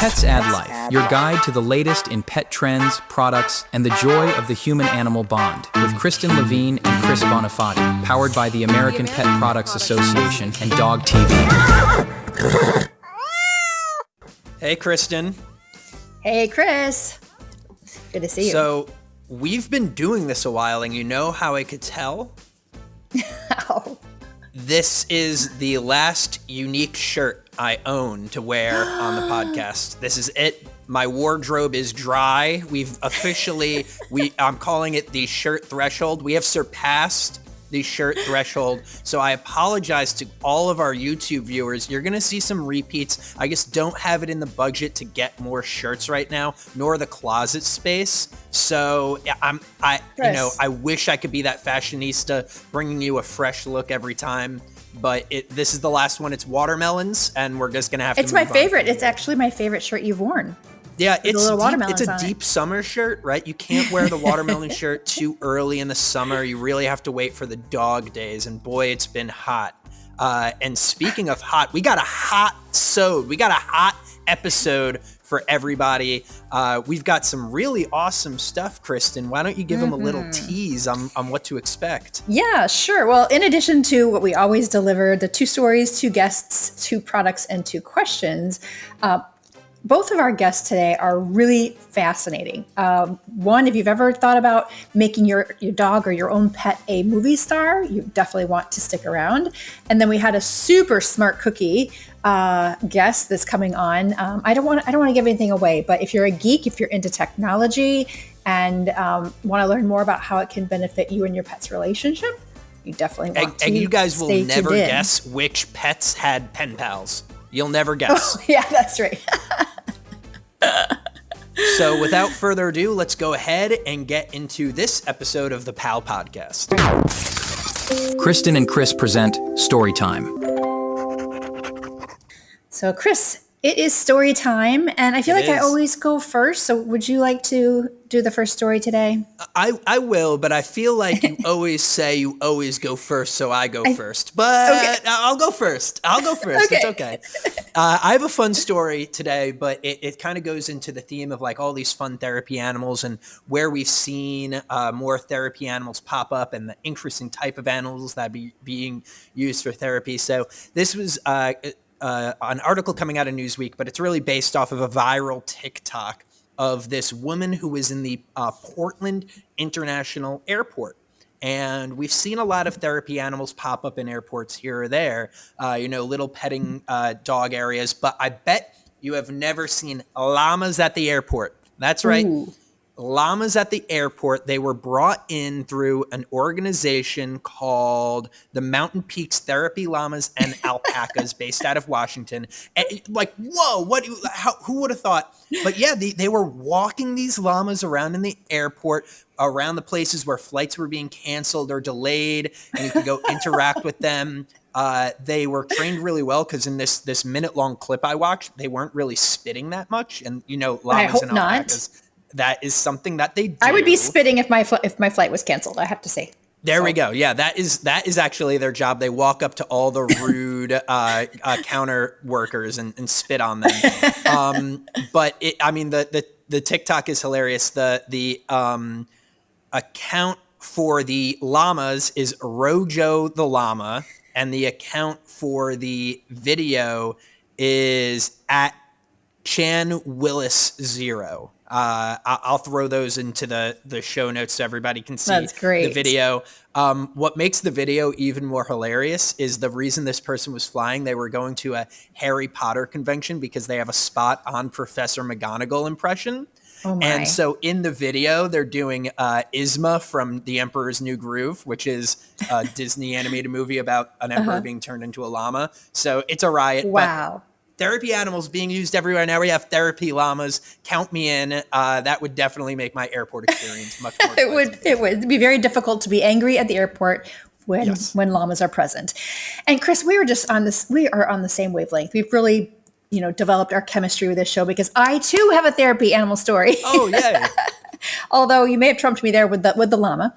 Pets Add Life, your guide to the latest in pet trends, products, and the joy of the human-animal bond, with Kristen Levine and Chris Bonifati, powered by the American Pet Products Association and Dog TV. Hey, Kristen. Hey, Chris. Good to see you. So, we've been doing this a while, and you know how I could tell? How? This is the last unique shirt I own to wear on the podcast. This is it. My wardrobe is dry. We've officially, I'm calling it the shirt threshold. We have surpassed the shirt threshold. So I apologize to all of our YouTube viewers. You're going to see some repeats. I just don't have it in the budget to get more shirts right now, nor the closet space. So I wish I could be that fashionista, bringing you a fresh look every time. But this is the last one. It's watermelons, and we're just going to have to move on. It's my favorite. It's actually my favorite shirt you've worn. Yeah, it's a deep summer shirt, right? You can't wear the watermelon shirt too early in the summer. You really have to wait for the dog days, and boy, it's been hot. And speaking of hot, we got a hot episode for everybody. We've got some really awesome stuff, Kristen. Why don't you give them a little tease on what to expect? Yeah, sure. Well, in addition to what we always deliver, the 2 stories, 2 guests, 2 products, and 2 questions, both of our guests today are really fascinating. One, if you've ever thought about making your dog or your own pet a movie star, you definitely want to stick around. And then we had a super smart cookie guest that's coming on. I don't want to give anything away, but if you're a geek, if you're into technology and want to learn more about how it can benefit you and your pet's relationship, you definitely want to. And you guys will never guess which pets had pen pals. You'll never guess. Oh, yeah, that's right. So without further ado, let's go ahead and get into this episode of the PAL Podcast. Kristen and Chris present Storytime. So Chris, it is story time, and I feel like I always go first. So would you like to do the first story today? I will, but I feel like you always say you always go first, so I go first. But okay. I'll go first. Okay. It's okay. I have a fun story today, but it kind of goes into the theme of like all these fun therapy animals and where we've seen more therapy animals pop up and the interesting type of animals that are being used for therapy. So this was an article coming out of Newsweek, but it's really based off of a viral TikTok of this woman who was in the Portland International Airport. And we've seen a lot of therapy animals pop up in airports here or there, little petting dog areas. But I bet you have never seen llamas at the airport. That's right. Ooh. Llamas at the airport. They were brought in through an organization called the Mountain Peaks Therapy Llamas and Alpacas based out of Washington. And like, whoa, who would have thought? But yeah, they were walking these llamas around in the airport, around the places where flights were being canceled or delayed, and you could go interact with them. They were trained really well because in this minute-long clip I watched, they weren't really spitting that much. And, llamas and alpacas, that is something that they do. I would be spitting if my flight was canceled, I have to say. There we go. Yeah, that is actually their job. They walk up to all the rude counter workers and spit on them. But the TikTok is hilarious. The account for the llamas is Rojo the llama, and the account for the video is at Chan Willis 0. I'll throw those into the show notes so everybody can see the video. What makes the video even more hilarious is the reason this person was flying. They were going to a Harry Potter convention because they have a spot on Professor McGonagall impression. Oh my. And so in the video, they're doing Yzma from The Emperor's New Groove, which is a Disney animated movie about an emperor being turned into a llama. So it's a riot. Wow. But therapy animals being used everywhere. Now we have therapy llamas. Count me in. That would definitely make my airport experience much more pleasant. It would be very difficult to be angry at the airport when llamas are present. And Chris, we are on the same wavelength. We've really, developed our chemistry with this show because I too have a therapy animal story. Oh, yeah. Although you may have trumped me there with the llama.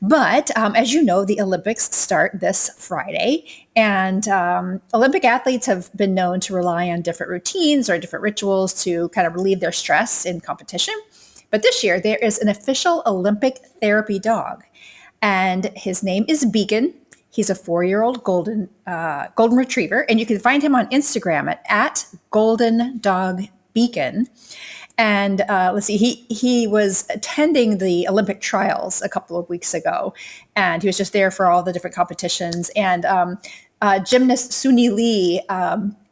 But as you know, the Olympics start this Friday, and Olympic athletes have been known to rely on different routines or different rituals to kind of relieve their stress in competition. But this year, there is an official Olympic therapy dog, and his name is Beacon. He's a 4-year-old golden retriever, and you can find him on Instagram at Golden Dog Beacon. And let's see, he was attending the Olympic trials a couple of weeks ago, and he was just there for all the different competitions. And gymnast Suni Lee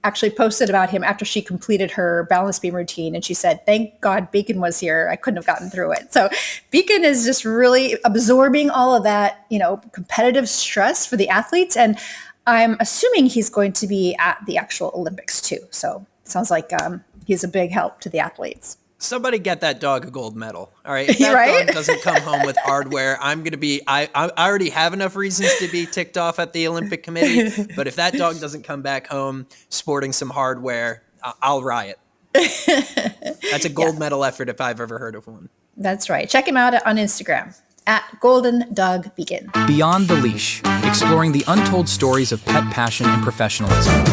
actually posted about him after she completed her balance beam routine, and she said, "Thank God Beacon was here. I couldn't have gotten through it." So Beacon is just really absorbing all of that, competitive stress for the athletes, and I'm assuming he's going to be at the actual Olympics too. So it sounds like he's a big help to the athletes. Somebody get that dog a gold medal. All right. If that Right? dog doesn't come home with hardware, I'm going to be, I already have enough reasons to be ticked off at the Olympic Committee. But if that dog doesn't come back home sporting some hardware, I'll riot. That's a gold medal effort if I've ever heard of one. That's right. Check him out on Instagram at Golden Dog Beacon. Beyond the Leash, exploring the untold stories of pet passion and professionalism.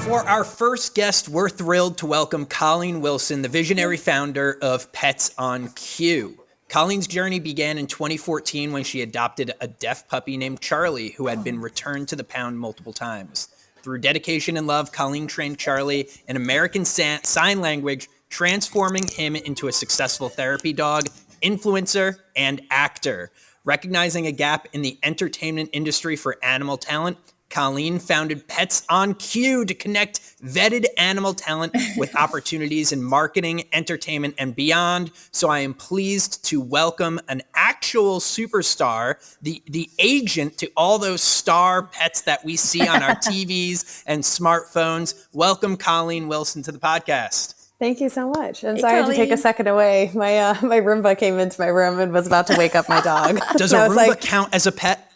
For our first guest, we're thrilled to welcome Colleen Wilson, the visionary founder of Pets on Cue. Colleen's journey began in 2014 when she adopted a deaf puppy named Charlie, who had been returned to the pound multiple times. Through dedication and love, Colleen trained Charlie in American Sign Language, transforming him into a successful therapy dog, influencer, and actor. Recognizing a gap in the entertainment industry for animal talent, Colleen founded Pets on Cue to connect vetted animal talent with opportunities in marketing, entertainment, and beyond. So I am pleased to welcome an actual superstar, the agent to all those star pets that we see on our TVs and smartphones. Welcome, Colleen Wilson, to the podcast. Thank you so much. I'm Hey, sorry to take Colleen. a second away. My Roomba came into my room and was about to wake up my dog. Does a Roomba count as a pet?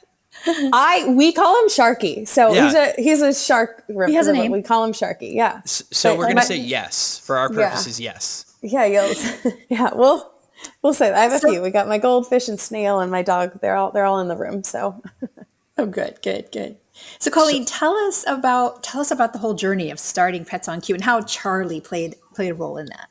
We call him Sharky. So Yeah. he's a shark. He has a name. We call him Sharky. Yeah. So But we're going my- to say yes. For our purposes, yes. Yeah. Yeah. We'll say that. I have a few. We got my goldfish and snail and my dog. They're all in the room. So Oh, good. So Colleen, tell us about the whole journey of starting Pets on Cue and how Charlie played a role in that.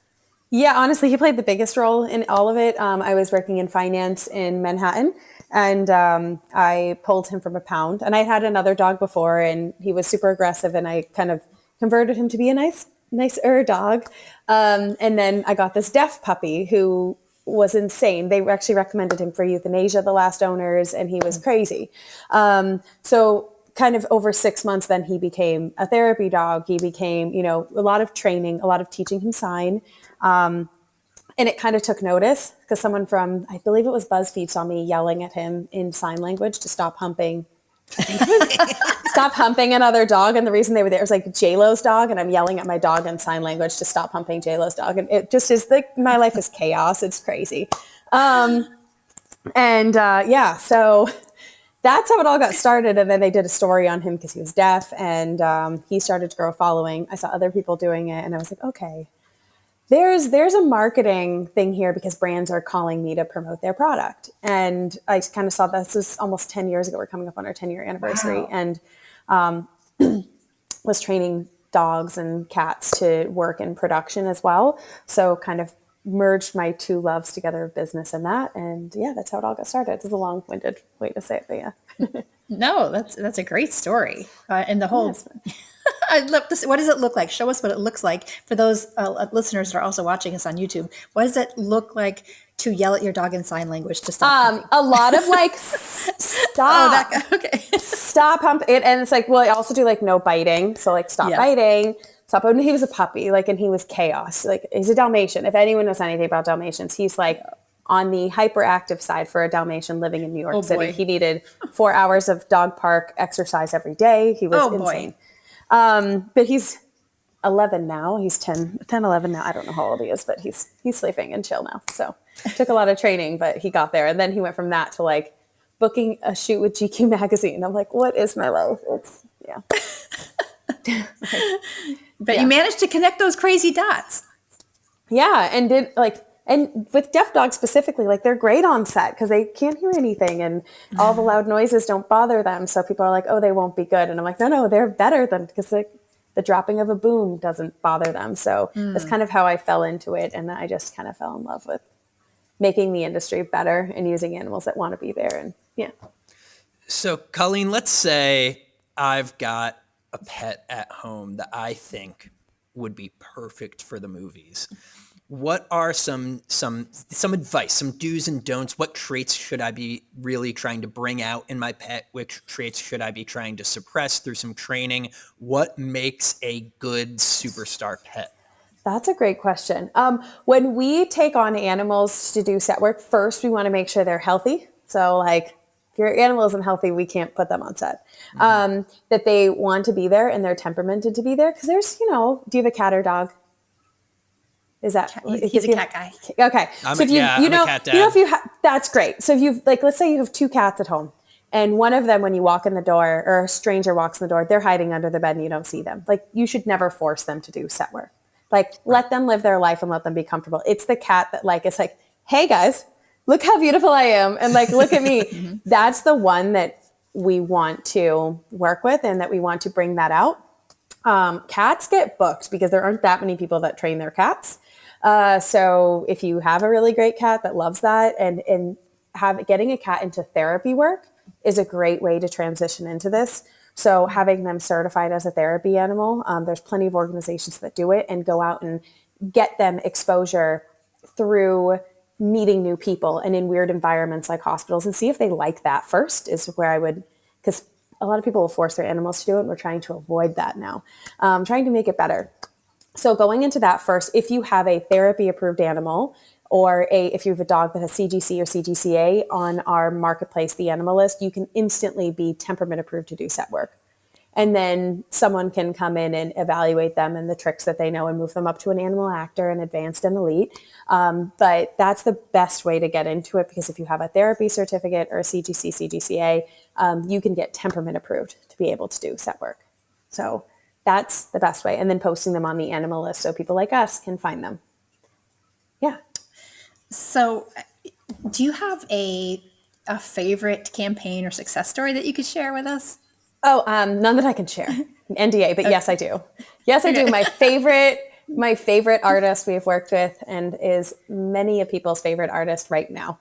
yeah, honestly, he played the biggest role in all of it. I was working in finance in Manhattan. And I pulled him from a pound. And I had another dog before, and he was super aggressive. And I kind of converted him to be a nicer dog. And then I got this deaf puppy who was insane. They actually recommended him for euthanasia, the last owners, and he was crazy. So kind of over 6 months, then he became a therapy dog. He became, a lot of training, a lot of teaching him sign. And it kind of took notice because someone from, I believe it was BuzzFeed, saw me yelling at him in sign language to stop humping. Stop humping another dog. And the reason they were there was like J-Lo's dog. And I'm yelling at my dog in sign language to stop humping J-Lo's dog. And it just is like, my life is chaos. It's crazy. So that's how it all got started. And then they did a story on him because he was deaf, and he started to grow a following. I saw other people doing it, and I was like, okay. There's a marketing thing here because brands are calling me to promote their product. And I kind of saw this was almost 10 years ago. We're coming up on our 10-year anniversary. Wow. And was training dogs and cats to work in production as well. So kind of merged my two loves together of business and that. And yeah, that's how it all got started. It's a long-winded way to say it, but yeah. No, that's a great story. And the whole, Yes. I'd love to see, what does it look like? Show us what it looks like for those listeners that are also watching us on YouTube. What does it look like to yell at your dog in sign language to stop humping? A lot of like, stop. Okay. Stop humping it. And it's like, well, I also do like no biting. So like stop biting, stop. And he was a puppy, like, and he was chaos. Like he's a Dalmatian. If anyone knows anything about Dalmatians, he's like on the hyperactive side for a Dalmatian living in New York City. Boy. He needed 4 hours of dog park exercise every day. He was insane. But he's 11 now. He's 10, 11 now. I don't know how old he is, but he's sleeping and chill now. So it took a lot of training, but he got there. And then he went from that to like booking a shoot with GQ magazine. I'm like, what is my life? It's, yeah. But you managed to connect those crazy dots. Yeah. And did like And with deaf dogs specifically, like they're great on set because they can't hear anything and all the loud noises don't bother them. So people are like, oh, they won't be good. And I'm like, no, they're better than, because the dropping of a boom doesn't bother them. So that's kind of how I fell into it. And I just kind of fell in love with making the industry better and using animals that want to be there. And yeah. So Colleen, let's say I've got a pet at home that I think would be perfect for the movies. What are some advice, some do's and don'ts? What traits should I be really trying to bring out in my pet? Which traits should I be trying to suppress through some training? What makes a good superstar pet? That's a great question. When we take on animals to do set work, first we want to make sure they're healthy. So like if your animal isn't healthy, we can't put them on set. That they want to be there and they're temperamented to be there. Because there's, do you have a cat or dog? Is that he's a cat guy? Okay, I'm so a cat dad. if you that's great. So if you've let's say you have two cats at home, and one of them, when you walk in the door or a stranger walks in the door, they're hiding under the bed and you don't see them. Like you should never force them to do set work. Like let them live their life and let them be comfortable. It's the cat that it's like, hey guys, look how beautiful I am, and like look at me. That's the one that we want to work with and that we want to bring that out. Cats get booked because there aren't that many people that train their cats. So if you have a really great cat that loves that and getting a cat into therapy work is a great way to transition into this. So having them certified as a therapy animal, there's plenty of organizations that do it and go out and get them exposure through meeting new people and in weird environments like hospitals, and see if they like that first is where I would, because a lot of people will force their animals to do it. And we're trying to avoid that now, trying to make it better. So going into that first, if you have a therapy approved animal or if you have a dog that has CGC or CGCA on our marketplace, the animal list, you can instantly be temperament approved to do set work. And then someone can come in and evaluate them and the tricks that they know and move them up to an animal actor and advanced and elite. But that's the best way to get into it, because if you have a therapy certificate or a CGC, CGCA, you can get temperament approved to be able to do set work. So that's the best way. And then posting them on the animal list so people like us can find them. Yeah. So do you have a favorite campaign or success story that you could share with us? Oh, none that I can share. NDA, but yes, I do. Yes, I do. My favorite artist we've worked with and is many of people's favorite artist right now.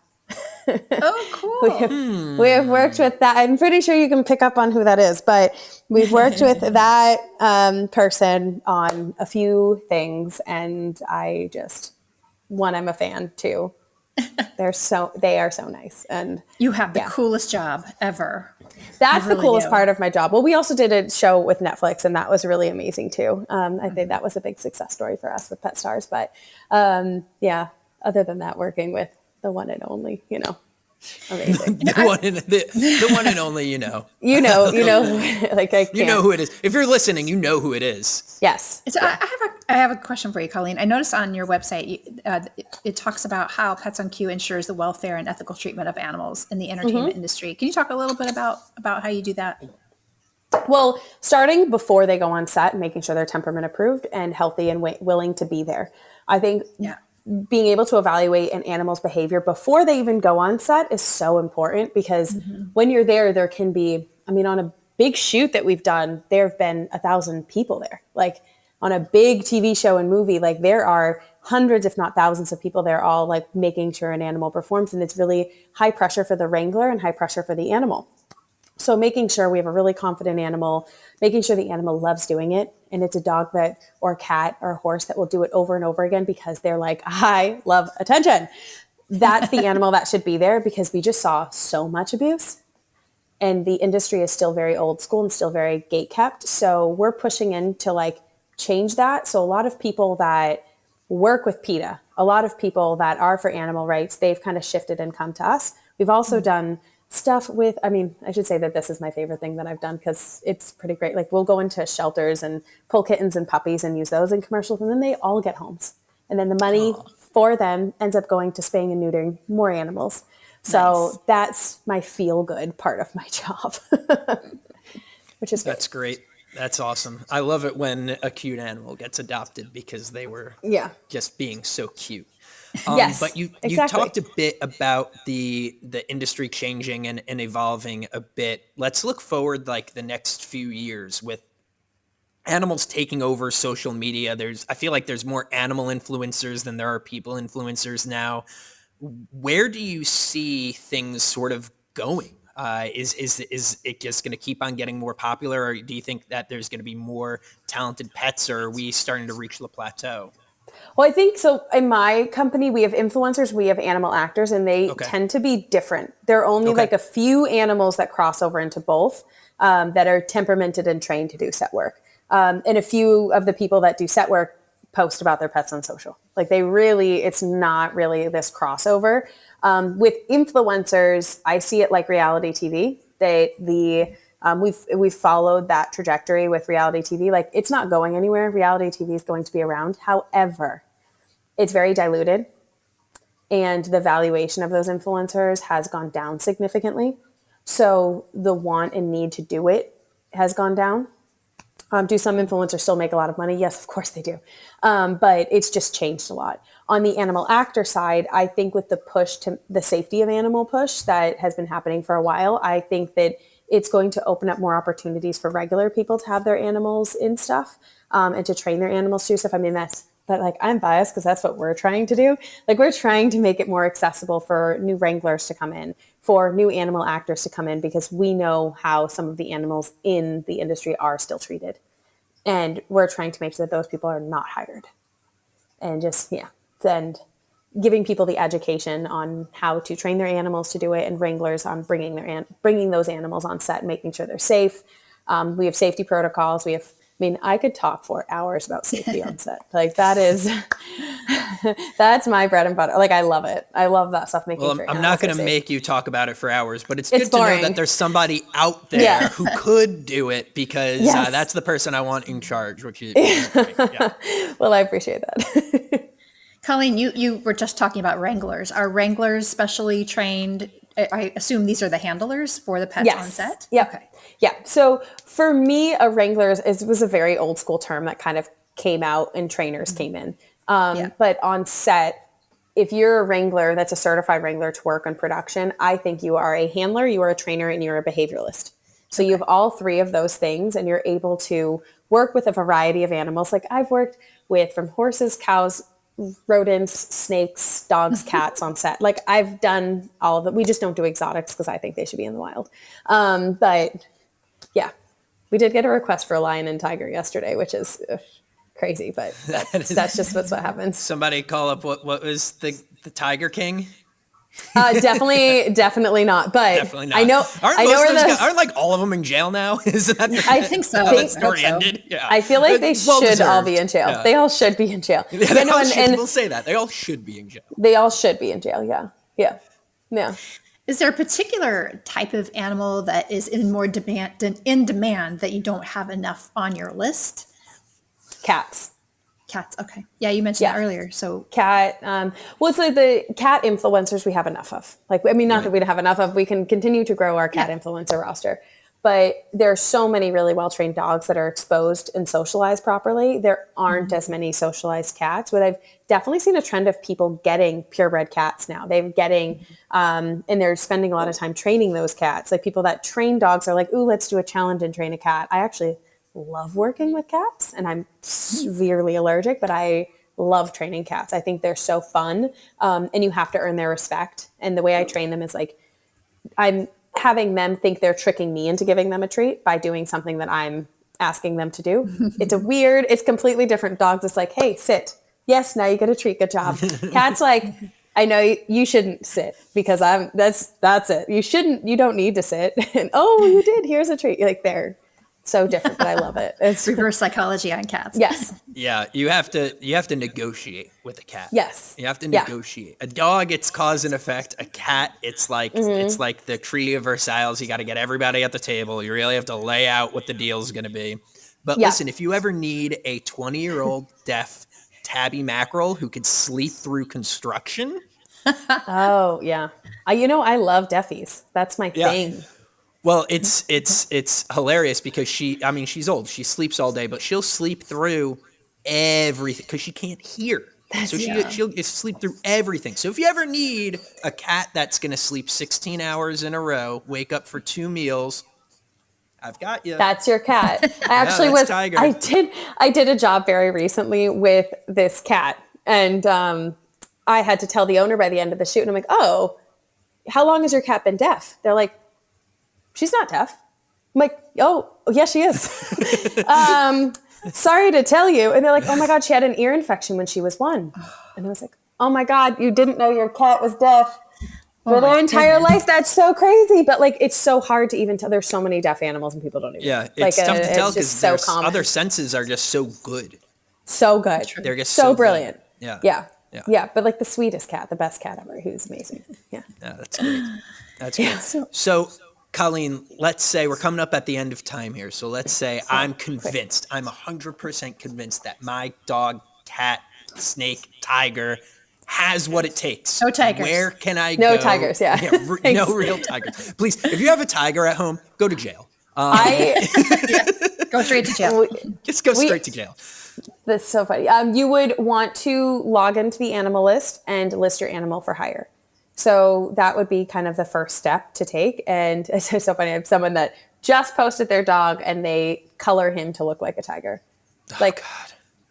Oh, cool. We have worked with that. I'm pretty sure you can pick up on who that is, but we've worked with that person on a few things, and I'm a fan too. They are so nice, and you have the coolest job ever. That's really the coolest part of my job. Well, we also did a show with Netflix, and that was really amazing too. I think that was a big success story for us with Pet Stars. But other than that, working with the one and only, amazing. the one and only, you know, like I can't. You know who it is. If you're listening, you know who it is. Yes. So I have a question for you, Colleen. I noticed on your website, it talks about how Pets on Q ensures the welfare and ethical treatment of animals in the entertainment industry. Can you talk a little bit about how you do that? Well, starting before they go on set and making sure they're temperament approved and healthy and willing to be there. I think being able to evaluate an animal's behavior before they even go on set is so important, because when you're there can be, on a big shoot that we've done, there have been 1,000 people there. Like on a big TV show and movie, like there are hundreds, if not thousands of people there, all like making sure an animal performs. And it's really high pressure for the wrangler and high pressure for the animal. So making sure we have a really confident animal, making sure the animal loves doing it. And it's a dog or a cat or a horse that will do it over and over again because they're like, I love attention. That's the animal that should be there, because we just saw so much abuse. And the industry is still very old school and still very gate kept. So we're pushing in to change that. So a lot of people that work with PETA, a lot of people that are for animal rights, they've kind of shifted and come to us. We've also done stuff with, I should say that this is my favorite thing that I've done because it's pretty great. Like we'll go into shelters and pull kittens and puppies and use those in commercials, and then they all get homes. And then the money for them ends up going to spaying and neutering more animals. So that's my feel good part of my job, which is great. That's great. That's awesome. I love it when a cute animal gets adopted because they were just being so cute. Yes, But you exactly. talked a bit about the industry changing and evolving a bit. Let's look forward like the next few years with animals taking over social media. I feel like there's more animal influencers than there are people influencers now. Where do you see things sort of going? Is it just going to keep on getting more popular, or do you think that there's going to be more talented pets, or are we starting to reach the plateau? Well, I think so. In my company, we have influencers, we have animal actors, and they Okay. tend to be different. There are only Okay. like a few animals that cross over into both that are temperamented and trained to do set work. And a few of the people that do set work post about their pets on social. Like it's not really this crossover. With influencers, I see it like reality TV. We've followed that trajectory with reality TV. Like it's not going anywhere. Reality TV is going to be around. However, it's very diluted, and the valuation of those influencers has gone down significantly. So the want and need to do it has gone down. Do some influencers still make a lot of money? Yes, of course they do. But it's just changed a lot. On the animal actor side, I think with the push to the safety of animal push that has been happening for a while, I think that it's going to open up more opportunities for regular people to have their animals in stuff and to train their animals to do stuff. I mean, but like I'm biased because that's what we're trying to do. Like we're trying to make it more accessible for new wranglers to come in, for new animal actors to come in, because we know how some of the animals in the industry are still treated. And we're trying to make sure that those people are not hired. And just, and giving people the education on how to train their animals to do it, and wranglers on bringing those animals on set and making sure they're safe. We have safety protocols. I could talk for hours about safety on set. Like that's my bread and butter. Like I love it. I love that stuff. I'm not going to make you talk about it for hours, but it's good boring. to know that there's somebody out there who could do it, because that's the person I want in charge, which is great. Yeah. Well, I appreciate that. Colleen, you were just talking about wranglers. Are wranglers specially trained? I assume these are the handlers for the pets on set? Yeah. Okay. Yeah. So for me, a wrangler was a very old school term that kind of came out and trainers came in. But on set, if you're a wrangler that's a certified wrangler to work on production, I think you are a handler, you are a trainer, and you're a behavioralist. So you have all three of those things, and you're able to work with a variety of animals. Like I've worked with from horses, cows, rodents, snakes, dogs, cats on set. Like I've done all of it. We just don't do exotics because I think they should be in the wild. But yeah, we did get a request for a lion and tiger yesterday, which is crazy, but that's just what happens. Somebody call up what was the Tiger King? Definitely not. But definitely not. I know aren't like all of them in jail now? Isn't that I think so. how that story ended? Yeah. I feel like they should all be in jail. Yeah. They all should be in jail. We'll say that. They all should be in jail. They all should be in jail. Yeah. Is there a particular type of animal that is in demand that you don't have enough on your list? Cats. Cats. Okay. Yeah, you mentioned that earlier. So cat. It's like the cat influencers we have enough of. Like, I mean, not that we don't have enough of. We can continue to grow our cat influencer roster. But there are so many really well-trained dogs that are exposed and socialized properly. There aren't as many socialized cats, but I've definitely seen a trend of people getting purebred cats now. And they're spending a lot of time training those cats. Like people that train dogs are like, ooh, let's do a challenge and train a cat. I actually love working with cats, and I'm severely allergic, but I love training cats. I think they're so fun, and you have to earn their respect. And the way I train them is like, I'm having them think they're tricking me into giving them a treat by doing something that I'm asking them to do. It's completely different. Dogs, it's like, hey, sit. Yes, now you get a treat. Good job. Cats like, I know you shouldn't sit because that's it. You don't need to sit. And oh, you did. Here's a treat. Like they're so different, but I love it. It's reverse psychology on cats. Yes. Yeah, you have to negotiate with a cat. Yes. You have to negotiate. A dog, it's cause and effect. A cat, it's like the Treaty of Versailles. You got to get everybody at the table. You really have to lay out what the deal is going to be. But listen, if you ever need a 20-year-old deaf tabby mackerel who could sleep through construction. Oh yeah, I love deafies. That's my thing. Well, it's hilarious because she's old. She sleeps all day, but she'll sleep through everything because she can't hear. So she'll sleep through everything. So if you ever need a cat that's going to sleep 16 hours in a row, wake up for 2 meals, I've got you. That's your cat. I actually Tiger. I did a job very recently with this cat, and I had to tell the owner by the end of the shoot, and I'm like, oh, how long has your cat been deaf? They're like, she's not deaf. I'm like, oh, yeah, she is. Sorry to tell you. And they're like, oh my God, she had an ear infection when she was 1. And I was like, oh my God, you didn't know your cat was deaf for their entire life. That's so crazy. But like, it's so hard to even tell. There's so many deaf animals and people don't even know. It's tough to tell because so common. Other senses are just so good. So good. They're just so brilliant. Good. Yeah. But like the sweetest cat, the best cat ever, who's amazing. Yeah. That's great. That's great. So Colleen, let's say we're coming up at the end of time here. So let's say I'm convinced, I'm 100% convinced that my dog, cat, snake, tiger has what it takes. No tigers. Where can I go? No tigers, yeah. No real tigers. Please, if you have a tiger at home, go to jail. Go straight to jail. Just go straight to jail. That's so funny. You would want to log into the animal list and list your animal for hire. So that would be kind of the first step to take. And it's so funny. I have someone that just posted their dog and they color him to look like a tiger. God.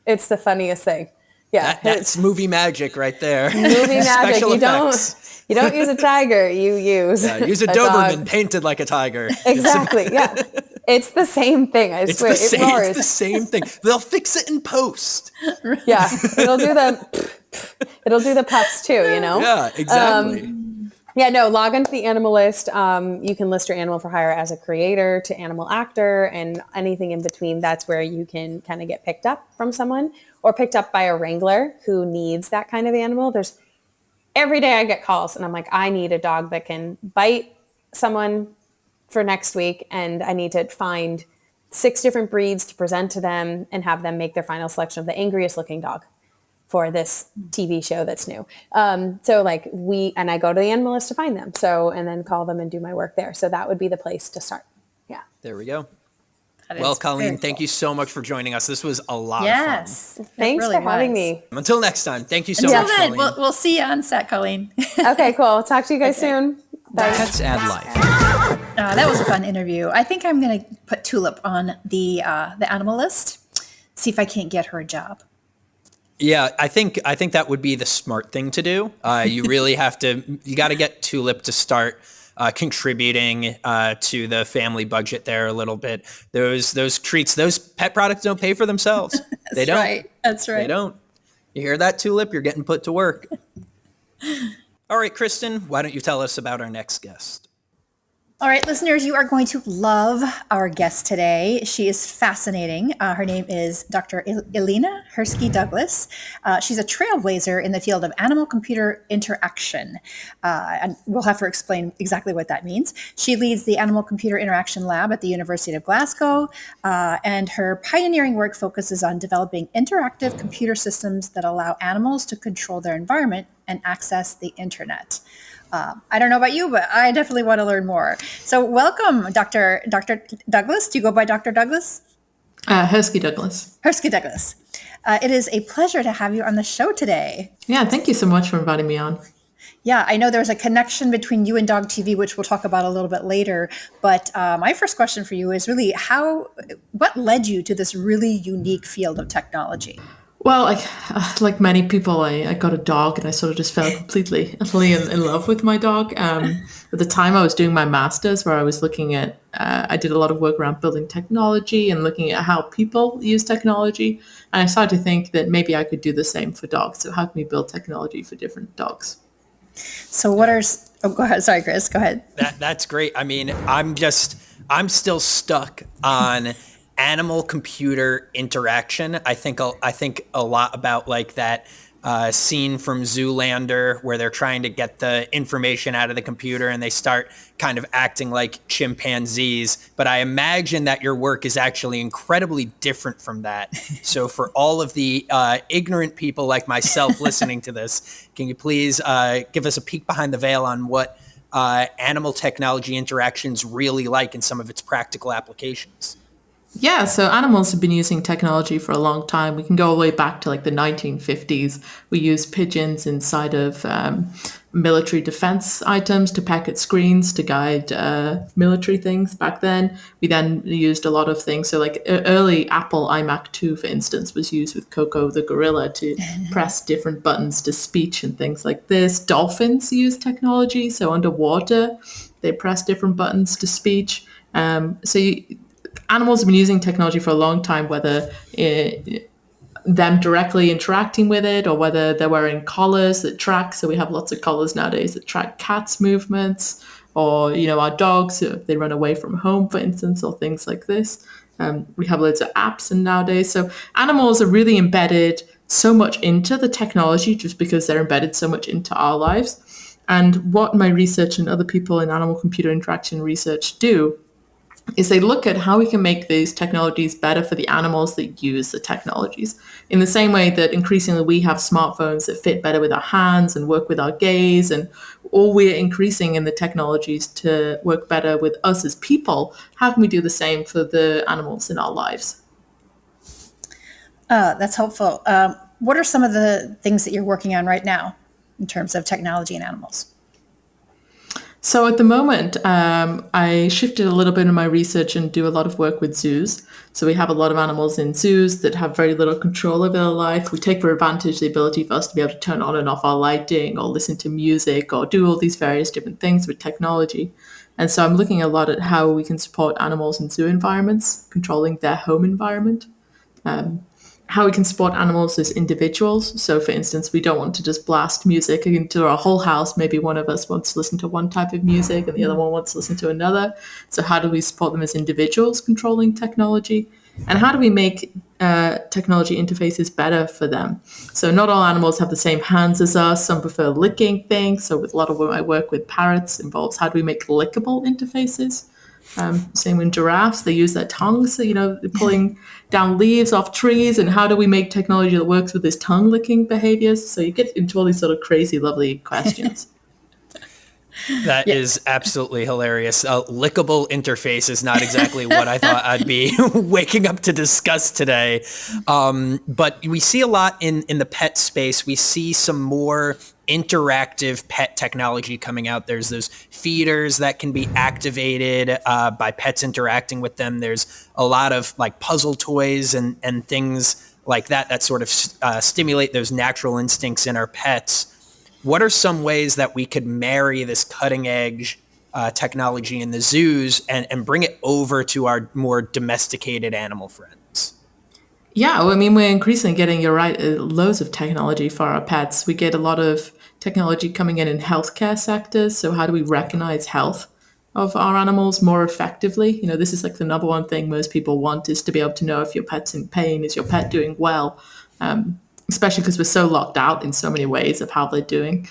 It's the funniest thing. Yeah. That's movie magic right there. Movie magic. Special effects. You don't use a tiger. You use use a Doberman painted like a tiger. Exactly. Yeah. It's the same thing. I swear. It roars. It's the same thing. They'll fix it in post. Yeah. It'll do the puffs too, you know? Yeah, exactly. Log onto the animal list. You can list your animal for hire as a creator to animal actor and anything in between. That's where you can kind of get picked up from someone or picked up by a wrangler who needs that kind of animal. Every day I get calls and I'm like, I need a dog that can bite someone for next week. And I need to find 6 different breeds to present to them and have them make their final selection of the angriest looking dog for this TV show that's new. I go to the animal list to find them. And then call them and do my work there. So that would be the place to start. Yeah. There we go. Well, Colleen, thank you so much for joining us. This was a lot of fun. Thanks for having me. Until next time. Thank you so much, Colleen. We'll see you on set, Colleen. Okay, cool. Talk to you guys soon. Bye. Pets add life. That was a fun interview. I think I'm going to put Tulip on the animal list. See if I can't get her a job. Yeah, I think that would be the smart thing to do. You really got to get Tulip to start contributing to the family budget there a little bit. Those treats, those pet products don't pay for themselves. They don't. Right. That's right. They don't. You hear that, Tulip? You're getting put to work. All right, Kristen, why don't you tell us about our next guest? All right, listeners, you are going to love our guest today. She is fascinating. Her name is Dr. Ilyena Hirskyj-Douglas. She's a trailblazer in the field of animal-computer interaction. And we'll have her explain exactly what that means. She leads the Animal-Computer Interaction Lab at the University of Glasgow, and her pioneering work focuses on developing interactive computer systems that allow animals to control their environment and access the internet. I don't know about you, but I definitely want to learn more. So welcome, Dr. Douglas. Do you go by Dr. Douglas? Hirskyj-Douglas. Hirskyj-Douglas. It is a pleasure to have you on the show today. Yeah, thank you so much for inviting me on. Yeah, I know there's a connection between you and Dog TV, which we'll talk about a little bit later. But my first question for you is really what led you to this really unique field of technology? Well, like many people, I got a dog and I sort of just fell completely in love with my dog. At the time I was doing my master's where I was looking at, I did a lot of work around building technology and looking at how people use technology. And I started to think that maybe I could do the same for dogs. So how can we build technology for different dogs? So go ahead. Sorry, Chris, go ahead. That's great. I mean, I'm still stuck on animal computer interaction. I think a lot about like that scene from Zoolander where they're trying to get the information out of the computer and they start kind of acting like chimpanzees. But I imagine that your work is actually incredibly different from that. So for all of the ignorant people like myself listening to this, can you please give us a peek behind the veil on what animal technology interactions really like in some of its practical applications? Yeah, so animals have been using technology for a long time. We can go all the way back to like the 1950s. We used pigeons inside of military defense items to peck at screens to guide military things back then. We then used a lot of things. So like early Apple iMac 2, for instance, was used with Coco the gorilla to press different buttons to speech and things like this. Dolphins use technology. So underwater, they press different buttons to speech. Animals have been using technology for a long time, whether them directly interacting with it or whether they're wearing collars that track. So we have lots of collars nowadays that track cats' movements, or our dogs if they run away from home, for instance, or things like this. We have loads of apps and nowadays. So animals are really embedded so much into the technology just because they're embedded so much into our lives. And what my research and other people in animal computer interaction research do is they look at how we can make these technologies better for the animals that use the technologies. In the same way that increasingly we have smartphones that fit better with our hands and work with our gaze, and all we're increasing in the technologies to work better with us as people, how can we do the same for the animals in our lives? That's helpful. What are some of the things that you're working on right now in terms of technology and animals? So at the moment, I shifted a little bit in my research and do a lot of work with zoos. So we have a lot of animals in zoos that have very little control over their life. We take for advantage the ability for us to be able to turn on and off our lighting or listen to music or do all these various different things with technology. And so I'm looking a lot at how we can support animals in zoo environments, controlling their home environment. How we can support animals as individuals. So for instance, we don't want to just blast music into our whole house. Maybe one of us wants to listen to one type of music and the other one wants to listen to another. So how do we support them as individuals controlling technology? And how do we make technology interfaces better for them? So not all animals have the same hands as us. Some prefer licking things. So with a lot of my work with parrots involves how do we make lickable interfaces? Same with giraffes, they use their tongues, so, pulling down leaves off trees, and how do we make technology that works with this tongue licking behaviors? So you get into all these sort of crazy, lovely questions. That is absolutely hilarious. A lickable interface is not exactly what I thought I'd be waking up to discuss today. But we see a lot in the pet space. We see some more interactive pet technology coming out. There's those feeders that can be activated by pets interacting with them. There's a lot of like puzzle toys and things like that sort of stimulate those natural instincts in our pets. What are some ways that we could marry this cutting edge technology in the zoos and bring it over to our more domesticated animal friends? Yeah, well, I mean, we're increasingly getting, you're right, loads of technology for our pets. We get a lot of technology coming in healthcare sectors. So how do we recognize health of our animals more effectively? This is like the number one thing most people want, is to be able to know if your pet's in pain, is your pet doing well? Especially because we're so locked out in so many ways of how they're doing.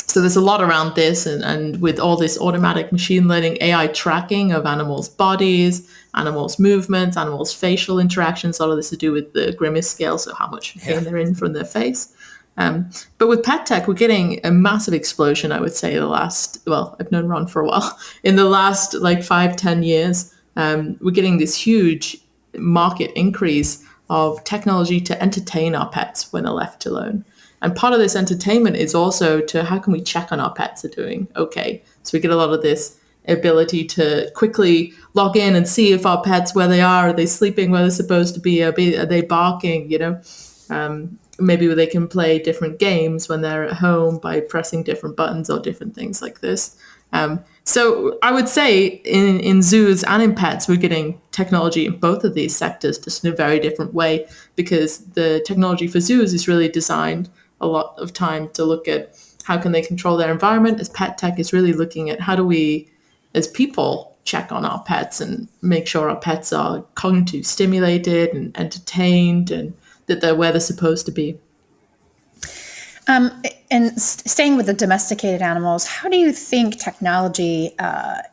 So there's a lot around this, and with all this automatic machine learning, AI tracking of animals' bodies, animals' movements, animals' facial interactions, all of this to do with the grimace scale, so how much pain they're in from their face. But with pet tech, we're getting a massive explosion, I would say, I've known Ron for a while. In the last 5-10 years, we're getting this huge market increase of technology to entertain our pets when they're left alone. And part of this entertainment is also to how can we check on our pets are doing okay. So we get a lot of this ability to quickly log in and see if our pets, where they are they sleeping where they're supposed to be, are they barking, maybe they can play different games when they're at home by pressing different buttons or different things like this. So I would say in zoos and in pets, we're getting technology in both of these sectors just in a very different way, because the technology for zoos is really designed a lot of time to look at how can they control their environment. As pet tech is really looking at how do we, as people, check on our pets and make sure our pets are cognitively stimulated and entertained and that they're where they're supposed to be. And staying with the domesticated animals, how do you think technology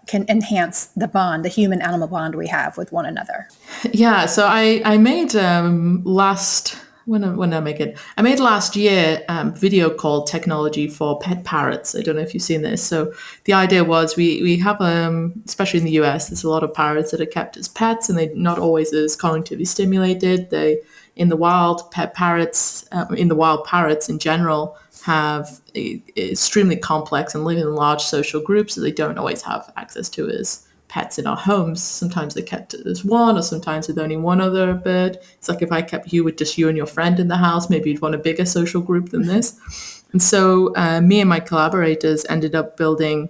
can enhance the bond, the human-animal bond we have with one another? Yeah, so I made last when I make it? I made last year video call technology for pet parrots. I don't know if you've seen this. So the idea was we have, especially in the US, there's a lot of parrots that are kept as pets, and they're not always as cognitively stimulated. In the wild, parrots in general have extremely complex and live in large social groups that they don't always have access to as pets in our homes. Sometimes they're kept as one, or sometimes with only one other bird. It's like if I kept you with just you and your friend in the house, maybe you'd want a bigger social group than this. And so me and my collaborators ended up building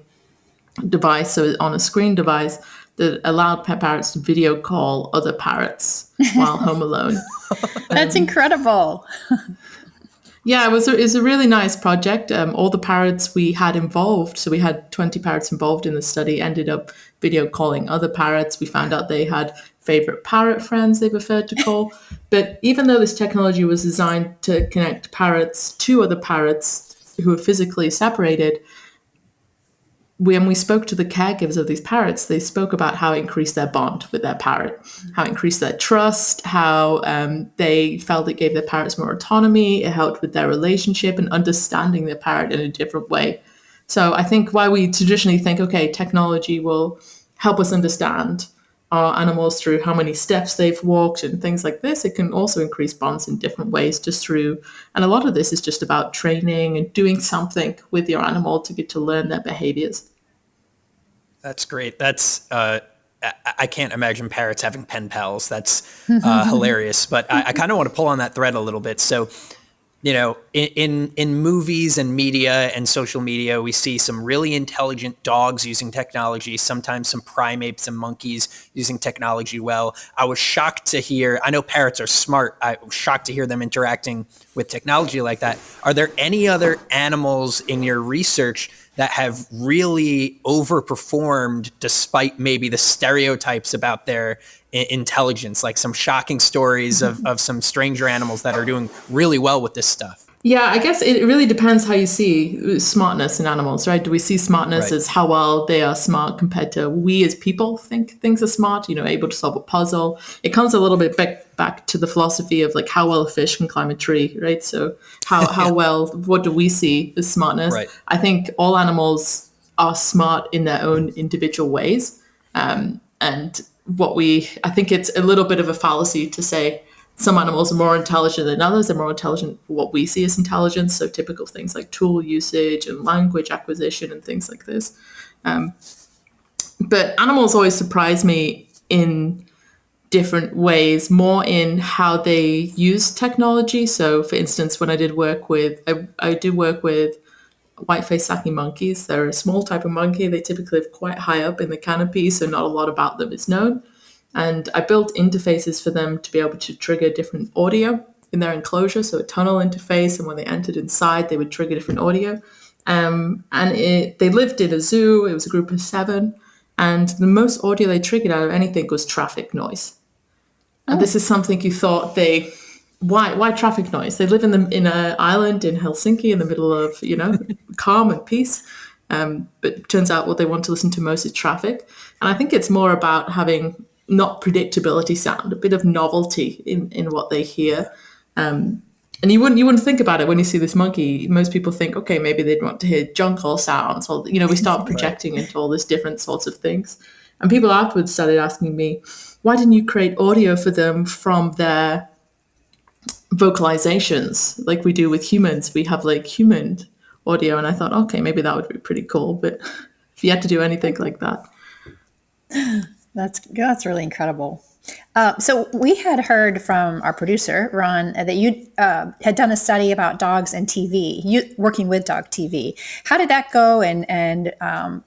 a device, so on a screen device, that allowed pet parrots to video call other parrots while home alone. That's incredible. Yeah, it was a really nice project. All the parrots we had involved, so we had 20 parrots involved in the study, ended up video calling other parrots. We found out they had favorite parrot friends they preferred to call. But even though this technology was designed to connect parrots to other parrots who were physically separated, when we spoke to the caregivers of these parrots, they spoke about how it increased their bond with their parrot, how it increased their trust, how they felt it gave their parrots more autonomy, it helped with their relationship and understanding their parrot in a different way. So I think why we traditionally think, okay, technology will help us understand our animals through how many steps they've walked and things like this, it can also increase bonds in different ways just through, and a lot of this is just about training and doing something with your animal to get to learn their behaviors. That's great. That's I can't imagine parrots having pen pals. That's hilarious. But I kind of want to pull on that thread a little bit. So, you know, in movies and media and social media, we see some really intelligent dogs using technology, sometimes some primates and monkeys using technology well. I was shocked to hear, I know parrots are smart. I was shocked to hear them interacting with technology like that. Are there any other animals in your research that have really overperformed despite maybe the stereotypes about their intelligence, like some shocking stories of some stranger animals that are doing really well with this stuff? Yeah, I guess it really depends how you see smartness in animals, right? Do we see smartness as how well they are smart compared to we as people think things are smart, you know, able to solve a puzzle? It comes a little bit back to the philosophy of like how well a fish can climb a tree, right? So how well, what do we see as smartness? Right. I think all animals are smart in their own individual ways. And I think it's a little bit of a fallacy to say some animals are more intelligent than others. They're more intelligent for what we see as intelligence. So typical things like tool usage and language acquisition and things like this. But animals always surprise me in different ways, more in how they use technology. So for instance, when I did work with white-faced saki monkeys. They're a small type of monkey. They typically live quite high up in the canopy, so not a lot about them is known. And I built interfaces for them to be able to trigger different audio in their enclosure, so a tunnel interface, and when they entered inside, they would trigger different audio. They lived in a zoo. It was a group of 7, and the most audio they triggered out of anything was traffic noise. And this is something you thought why traffic noise? They live in an island in Helsinki in the middle of, calm and peace. But it turns out what they want to listen to most is traffic. And I think it's more about having not predictability sound, a bit of novelty in what they hear. And you wouldn't think about it when you see this monkey. Most people think, okay, maybe they'd want to hear jungle sounds, or we start projecting into all these different sorts of things. And people afterwards started asking me, why didn't you create audio for them from their vocalizations like we do with humans? We have like human audio, and I thought, okay, maybe that would be pretty cool. But if you had to do anything like that, that's really incredible. So we had heard from our producer, Ron, that you had done a study about dogs and TV, working with dog TV. How did that go? And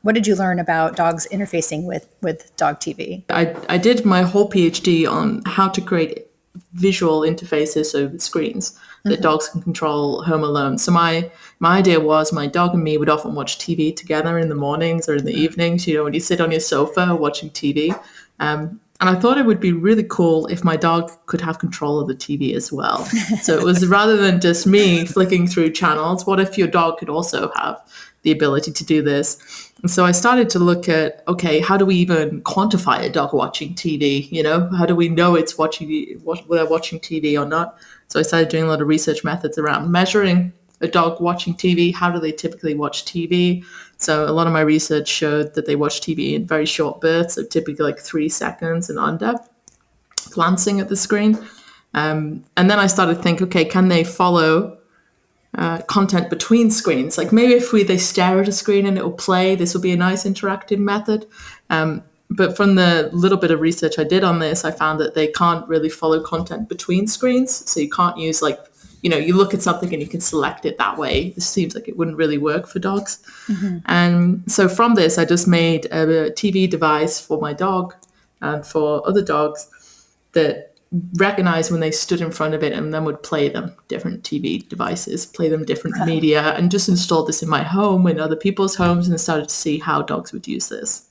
what did you learn about dogs interfacing with dog TV? I did my whole PhD on how to create visual interfaces over screens that dogs can control home alone. So my idea was my dog and me would often watch TV together in the mornings or in the evenings, when you sit on your sofa watching TV. And And I thought it would be really cool if my dog could have control of the TV as well. So it was rather than just me flicking through channels, what if your dog could also have the ability to do this? And so I started to look at, okay, how do we even quantify a dog watching TV? You know, how do we know it's they're watching TV or not? So I started doing a lot of research methods around measuring a dog watching TV. How do they typically watch TV? So a lot of my research showed that they watch TV in very short bursts, so typically like 3 seconds and under, glancing at the screen. And then I started to think, okay, can they follow content between screens? Like maybe if they stare at a screen and it will play, this will be a nice interactive method. But from the little bit of research I did on this, I found that they can't really follow content between screens. So you can't use you look at something and you can select it that way. This seems like it wouldn't really work for dogs. Mm-hmm. And so from this, I just made a TV device for my dog and for other dogs that recognized when they stood in front of it and then would play them different TV devices, play them different media, and just installed this in my home and other people's homes and started to see how dogs would use this.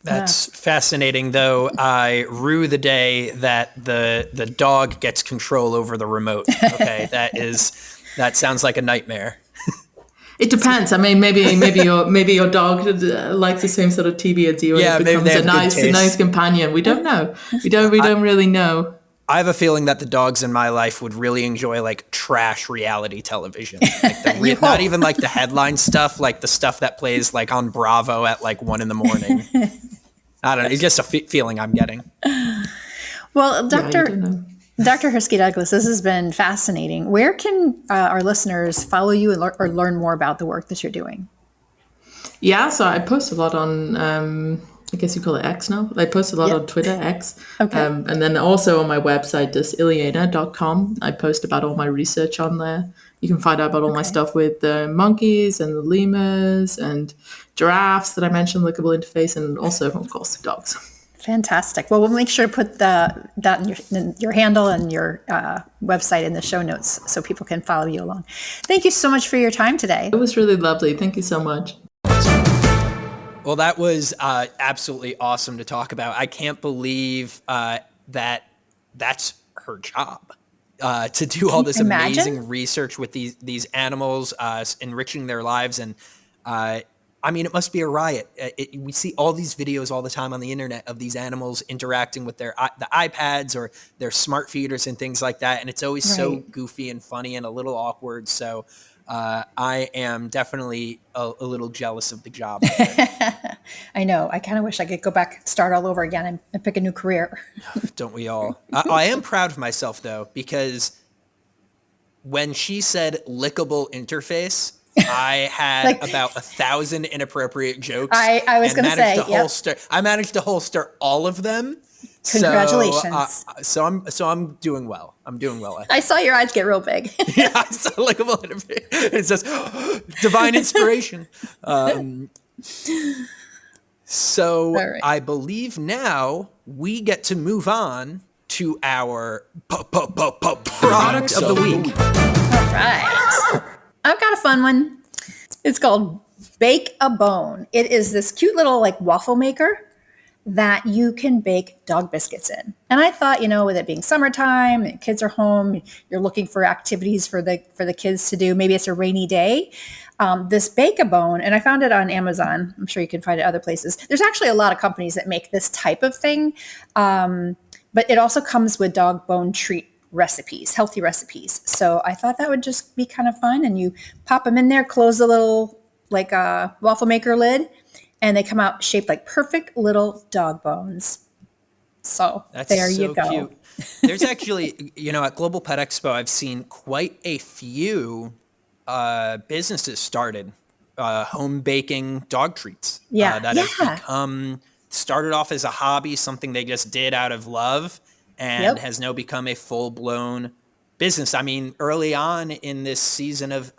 That's fascinating, though. I rue the day that the dog gets control over the remote. Okay, that sounds like a nightmare. It depends. I mean, maybe your dog likes the same sort of TV as you, and it becomes a nice companion. We don't know. We don't really know. I have a feeling that the dogs in my life would really enjoy like trash reality television, like not even like the headline stuff, like the stuff that plays like on Bravo at like 1 a.m. I don't know. It's just a feeling I'm getting. Well, Dr. Hirskyj-Douglas, this has been fascinating. Where can our listeners follow you or learn more about the work that you're doing? Yeah, so I post a lot on, I guess you call it X now. I post a lot on Twitter, X. Okay. And then also on my website, just Ilyena.com. I post about all my research on there. You can find out about all my stuff with the monkeys and the lemurs and giraffes that I mentioned, lickable interface, and also, of course, dogs. Fantastic. Well, we'll make sure to put that in your handle and your website in the show notes so people can follow you along. Thank you so much for your time today. It was really lovely. Thank you so much. Well, that was absolutely awesome to talk about. I can't believe that that's her job, to do all this amazing research with these animals, enriching their lives. And I mean, it must be a riot. We see all these videos all the time on the internet of these animals interacting with the iPads or their smart feeders and things like that. And it's always so goofy and funny and a little awkward. So I am definitely a little jealous of the job. I know. I kind of wish I could go back and start all over again and pick a new career. Don't we all? I am proud of myself, though, because when she said lickable interface, I had about 1,000 inappropriate jokes. I was going to say, I managed to holster all of them. Congratulations. So I'm doing well. I'm doing well. I saw your eyes get real big. Yeah, I saw lickable interface. It says divine inspiration. So I believe now we get to move on to our product of the week. All right. I've got a fun one. It's called Bake a Bone. It is this cute little like waffle maker that you can bake dog biscuits in. And I thought, with it being summertime, and kids are home, you're looking for activities for the kids to do. Maybe it's a rainy day. This Bake a Bone, and I found it on Amazon. I'm sure you can find it other places. There's actually a lot of companies that make this type of thing. But it also comes with dog bone treat recipes, healthy recipes. So I thought that would just be kind of fun. And you pop them in there, close the little like waffle maker lid, and they come out shaped like perfect little dog bones. So there you go. Cute. There's actually, at Global Pet Expo, I've seen quite a few businesses started home baking dog treats. That have become started off as a hobby, something they just did out of love, and has now become a full-blown business. I mean, early on in this season of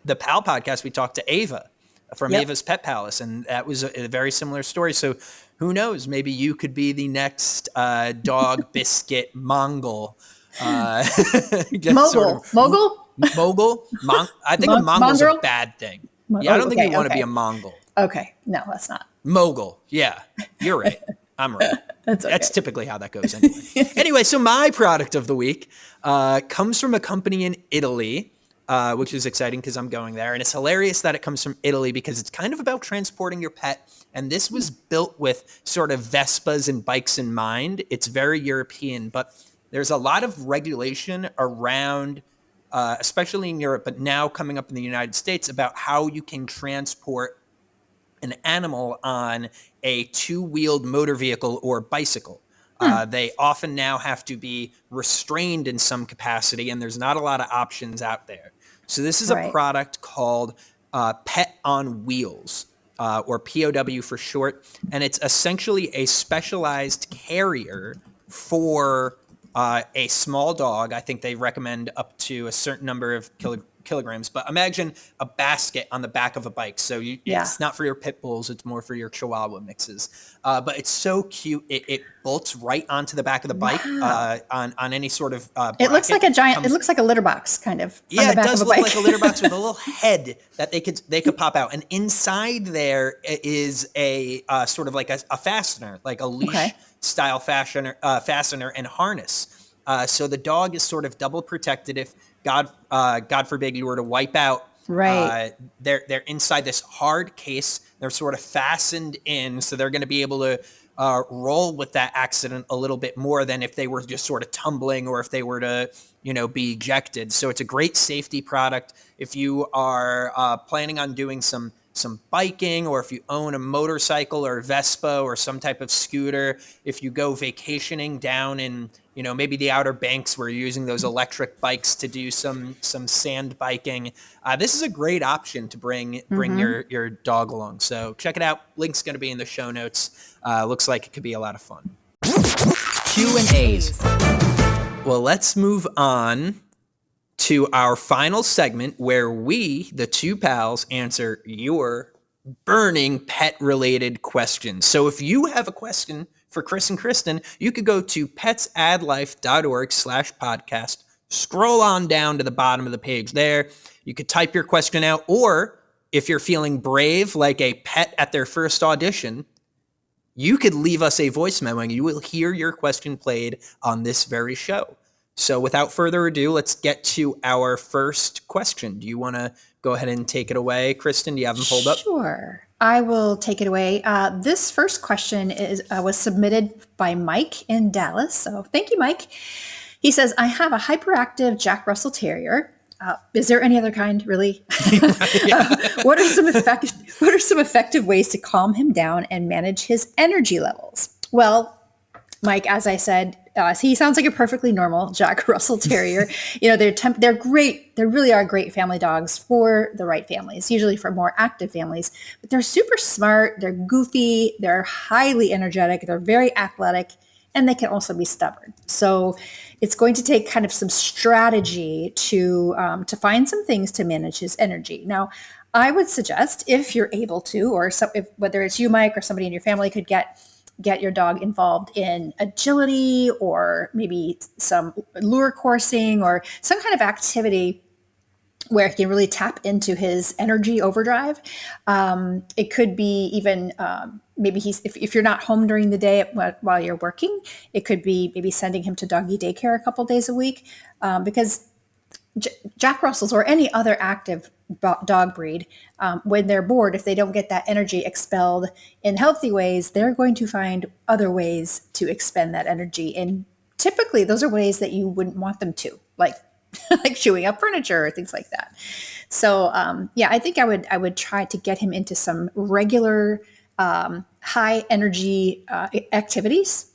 the Pal podcast, we talked to Ava from Ava's Pet Palace, and that was a very similar story. So who knows? Maybe you could be the next dog biscuit Mongol. Mogul? Mogul? I think a Mongol's a bad thing. I don't think you want to be a Mongol. Okay. No, that's not. Mogul. Yeah, you're right. I'm wrong. That's okay. That's typically how that goes anyway. Anyway, so my product of the week comes from a company in Italy, which is exciting because I'm going there. And it's hilarious that it comes from Italy because it's kind of about transporting your pet. And this was built with sort of Vespas and bikes in mind. It's very European, but there's a lot of regulation around, especially in Europe, but now coming up in the United States, about how you can transport an animal on a two-wheeled motor vehicle or bicycle. They often now have to be restrained in some capacity, and there's not a lot of options out there. So this is a product called Pet on Wheels, or POW for short, and it's essentially a specialized carrier for a small dog. I think they recommend up to a certain number of kilograms, but imagine a basket on the back of a bike. So it's not for your pit bulls, it's more for your Chihuahua mixes. But it's so cute. It bolts right onto the back of the bike on any sort of bracket. It looks like a giant, it looks like a litter box kind of. Yeah, on the back it does of a look bike. like a litter box with a little head that they could pop out. And inside there is a sort of like a fastener, like a leash style fastener and harness. So the dog is sort of double protected if God forbid you were to wipe out. Right. They're inside this hard case. They're sort of fastened in, so they're going to be able to roll with that accident a little bit more than if they were just sort of tumbling or if they were to, be ejected. So it's a great safety product. If you are planning on doing some biking, or if you own a motorcycle or Vespa or some type of scooter, if you go vacationing down in, maybe the Outer Banks where you're using those electric bikes to do some sand biking, this is a great option to bring your dog along. So check it out. Link's going to be in the show notes. Looks like it could be a lot of fun. Q&As. Well, let's move on to our final segment where we, the two pals, answer your burning pet-related questions. So if you have a question for Chris and Kristen, you could go to petsaddlife.org/podcast, scroll on down to the bottom of the page there. You could type your question out, or if you're feeling brave like a pet at their first audition, you could leave us a voice memo and you will hear your question played on this very show. So without further ado, let's get to our first question. Do you want to go ahead and take it away, Kristen? Do you have them pulled up? Sure. I will take it away. This first question was submitted by Mike in Dallas. So thank you, Mike. He says, I have a hyperactive Jack Russell Terrier. Is there any other kind, really? What are some effective ways to calm him down and manage his energy levels? Well, Mike, as I said, he sounds like a perfectly normal Jack Russell Terrier. They're great. They really are great family dogs for the right families, usually for more active families. But they're super smart. They're goofy. They're highly energetic. They're very athletic, and they can also be stubborn. So it's going to take kind of some strategy to find some things to manage his energy. Now, I would suggest, if you're able to, or whether it's you, Mike, or somebody in your family could get your dog involved in agility, or maybe some lure coursing, or some kind of activity where he can really tap into his energy overdrive. It could be even maybe if you're not home during the day while you're working, it could be maybe sending him to doggy daycare a couple days a week, because Jack Russells or any other active dog breed, when they're bored, if they don't get that energy expelled in healthy ways, they're going to find other ways to expend that energy. And typically those are ways that you wouldn't want them to, like chewing up furniture or things like that. So I think I would try to get him into some regular high energy activities.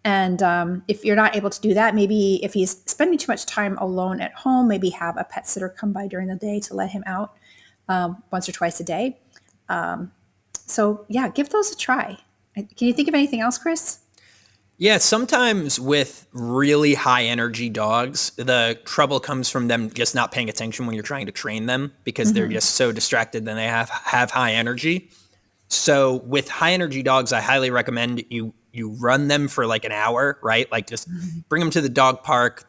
And if you're not able to do that, maybe if he's spending too much time alone at home, maybe have a pet sitter come by during the day to let him out once or twice a day. Give those a try. Can you think of anything else, Chris? Yeah, sometimes with really high energy dogs, the trouble comes from them just not paying attention when you're trying to train them, because they're just so distracted that they have high energy. So with high energy dogs, I highly recommend you run them for like an hour, right? Like just bring them to the dog park,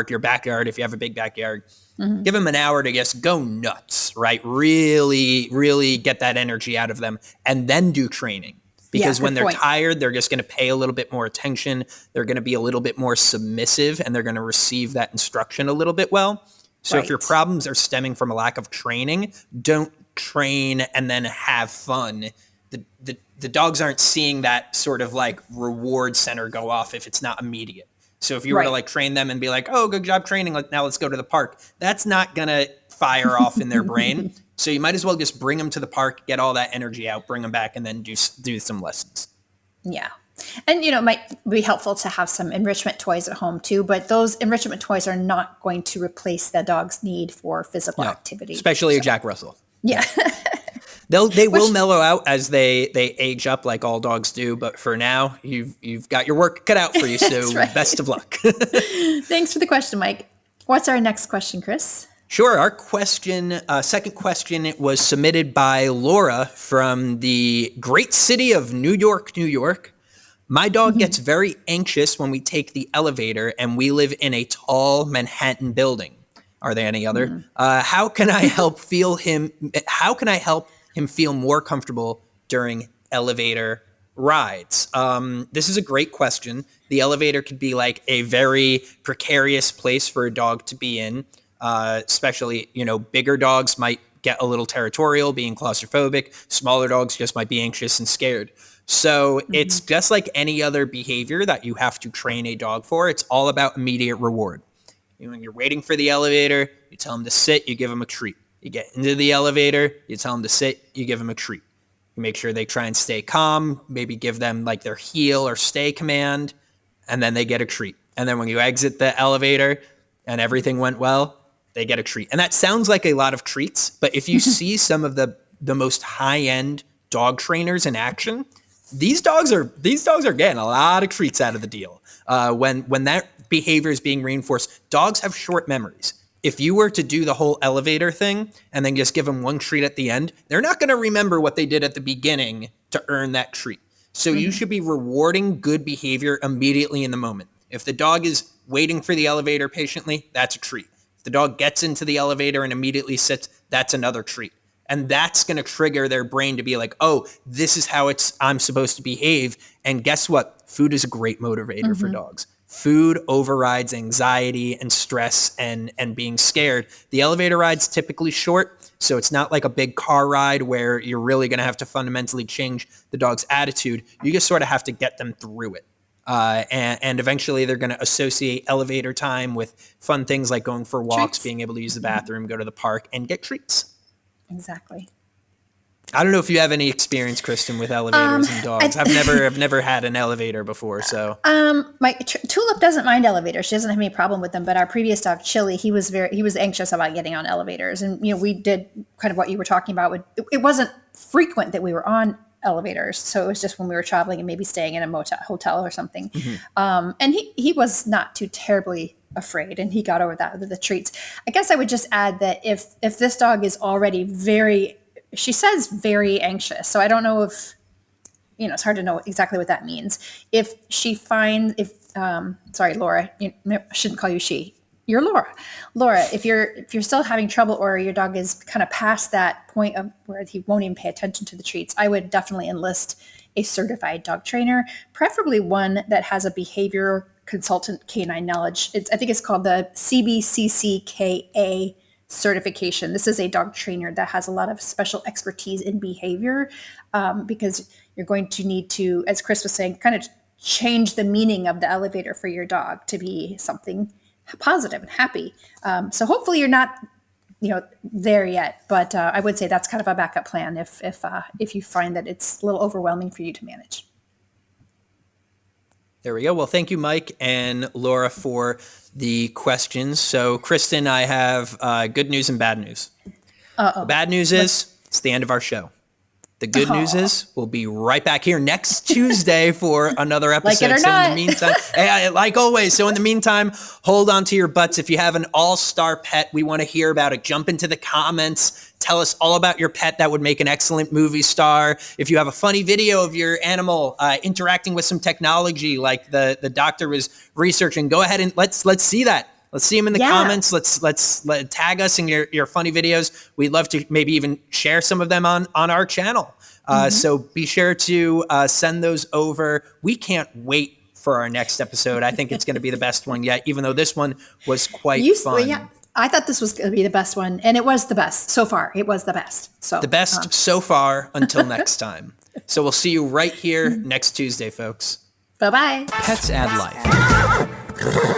your backyard, if you have a big backyard. Give them an hour to just go nuts, right? Really, really get that energy out of them, and then do training. because Yeah, when good they're point. tired, they're just going to pay a little bit more attention. They're going to be a little bit more submissive, and they're going to receive that instruction a little bit well. So if your Right. problems are stemming from a lack of training, don't train and then have fun. The dogs aren't seeing that sort of like reward center go off if it's not immediate. So if you were to Right. like train them and be like, oh, good job training, now let's go to the park, that's not going to fire off in their brain. So you might as well just bring them to the park, get all that energy out, bring them back, and then do some lessons. Yeah. And, it might be helpful to have some enrichment toys at home too, but those enrichment toys are not going to replace the dog's need for physical activity. Especially a Jack Russell. Yeah. They will mellow out as they age up, like all dogs do. But for now, you've got your work cut out for you. So right. Best of luck. Thanks for the question, Mike. What's our next question, Chris? Sure. Our second question, was submitted by Laura from the great city of New York, New York. My dog gets very anxious when we take the elevator, and we live in a tall Manhattan building. Are there any other? How can I help him feel more comfortable during elevator rides? This is a great question. The elevator could be like a very precarious place for a dog to be in. Especially, bigger dogs might get a little territorial, being claustrophobic. Smaller dogs just might be anxious and scared. So it's just like any other behavior that you have to train a dog for. It's all about immediate reward. When you're waiting for the elevator, you tell them to sit, you give them a treat. You get into the elevator, you tell them to sit, you give them a treat. You make sure they try and stay calm, maybe give them like their heel or stay command, and then they get a treat. And then when you exit the elevator and everything went well, they get a treat. And that sounds like a lot of treats, but if you see some of the most high-end dog trainers in action, these dogs are getting a lot of treats out of the deal. When that behavior is being reinforced, dogs have short memories. If you were to do the whole elevator thing and then just give them one treat at the end, they're not going to remember what they did at the beginning to earn that treat. So you should be rewarding good behavior immediately in the moment. If the dog is waiting for the elevator patiently, that's a treat. If the dog gets into the elevator and immediately sits, that's another treat. And that's going to trigger their brain to be like, oh, this is how I'm supposed to behave. And guess what? Food is a great motivator for dogs. Food overrides anxiety and stress and being scared. The elevator ride's typically short, so it's not like a big car ride where you're really going to have to fundamentally change the dog's attitude. You just sort of have to get them through it. And eventually they're going to associate elevator time with fun things like going for walks, Treats. being able to use the bathroom, go to the park, and get treats. Exactly. I don't know if you have any experience, Kristen, with elevators and dogs. I've never had an elevator before, so. My Tulip doesn't mind elevators. She doesn't have any problem with them. But our previous dog, Chili, he was anxious about getting on elevators, and we did kind of what you were talking about. It wasn't frequent that we were on elevators, so it was just when we were traveling and maybe staying in a hotel or something. And he was not too terribly afraid, and he got over that with the treats. I guess I would just add that if this dog is already she says very anxious, so I don't know if it's hard to know exactly what that means. If she finds sorry, Laura, I shouldn't call you she. You're Laura. Laura, if you're still having trouble or your dog is kind of past that point of where he won't even pay attention to the treats, I would definitely enlist a certified dog trainer, preferably one that has a behavior consultant canine knowledge. I think it's called the CBCCKA certification. This is a dog trainer that has a lot of special expertise in behavior, because you're going to need to, as Chris was saying, kind of change the meaning of the elevator for your dog to be something positive and happy. So hopefully you're not, there yet, but I would say that's kind of a backup plan if you find that it's a little overwhelming for you to manage. There we go. Well, thank you, Mike and Laura, for the questions. So, Kristen, I have good news and bad news. The bad news is it's the end of our show. The good news is we'll be right back here next Tuesday for another episode. Like it or so not. in the meantime, like always, so in the meantime, hold on to your butts. If you have an all-star pet, we want to hear about it. Jump into the comments. Tell us all about your pet. That would make an excellent movie star. If you have a funny video of your animal interacting with some technology like the doctor was researching, go ahead and let's see that. Let's see them in the Yeah. comments. Let's tag us in your funny videos. We'd love to maybe even share some of them on our channel. So be sure to send those over. We can't wait for our next episode. I think it's going to be the best one yet, even though this one was quite fun. Yeah, I thought this was going to be the best one, and it was the best so far. It was the best. So The best so far until next time. So we'll see you right here next Tuesday, folks. Bye-bye. Pets add life.